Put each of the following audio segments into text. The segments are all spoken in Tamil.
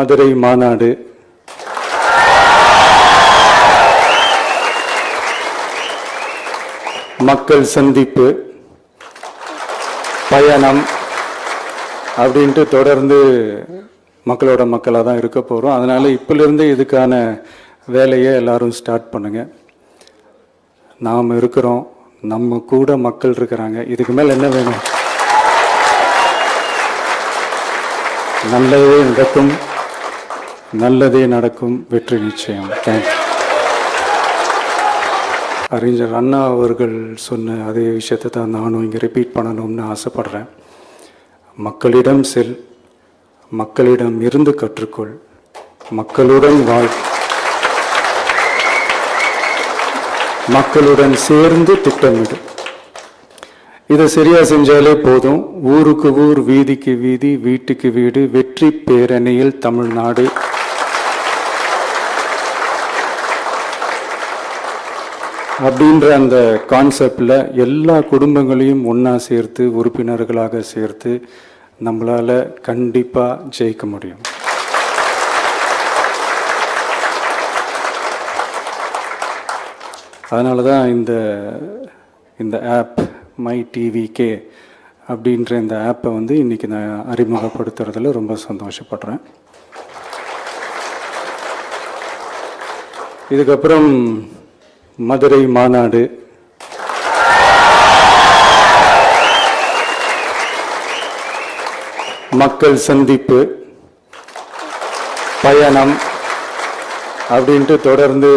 மதுரை மாநாடு, மக்கள் சந்திப்பு, பயணம் அப்படின்ட்டு தொடர்ந்து மக்களோட மக்களாக தான் இருக்க போகிறோம். அதனால் இப்போலேருந்து இதுக்கான வேலையை எல்லாரும் ஸ்டார்ட் பண்ணுங்கள். நாம் இருக்கிறோம், நம்ம கூட மக்கள் இருக்கிறாங்க. இதுக்கு மேலே என்ன வேணும்? நல்லதே நடக்கும், நல்லதே நடக்கும், வெற்றி நிச்சயம். தேங்க்யூ. அறிஞர் அண்ணா அவர்கள் சொன்ன அதே விஷயத்தை தான் நானும் இங்கே ரிப்பீட் பண்ணணும்னு ஆசைப்படுறேன். மக்களிடம் செல், மக்களிடம் இருந்து கற்றுக்கொள், மக்களுடன் வாழ், மக்களுடன் சேர்ந்து திட்டமிடு. இதை சரியா செஞ்சாலே போதும். ஊருக்கு ஊர், வீதிக்கு வீதி, வீட்டுக்கு வீடு, வெற்றி பேரணியில் தமிழ்நாடு. அப்படின்ற அந்த கான்செப்டில் எல்லா குடும்பங்களையும் ஒன்றா சேர்த்து, உறுப்பினர்களாக சேர்த்து நம்மளால் கண்டிப்பாக ஜெயிக்க முடியும். அதனால தான் இந்த ஆப் மை டிவிகே அப்படின்ற இந்த ஆப்பை வந்து இன்றைக்கி நான் அறிமுகப்படுத்துறதுல ரொம்ப சந்தோஷப்படுறேன். இதுக்கப்புறம் மதுரை மாநாடு, மக்கள் சந்திப்பு, பயணம் அப்படின்ட்டு தொடர்ந்து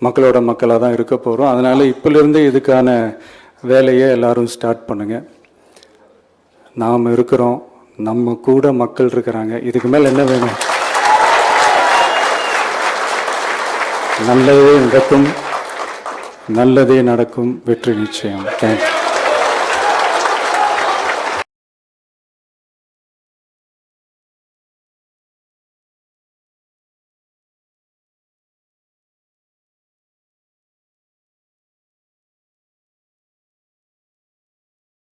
மக்களோட மக்களாக தான் இருக்க போகிறோம். அதனால் இப்போலேருந்து இதுக்கான வேலையை எல்லாரும் ஸ்டார்ட் பண்ணுங்கள். நாம் இருக்கிறோம், நம்ம கூட மக்கள் இருக்கிறாங்க. இதுக்கு மேலே என்ன வேணும்? நல்லதே நடக்கும், நல்லதே நடக்கும், வெற்றி நிச்சயம். தேங்க்யூ.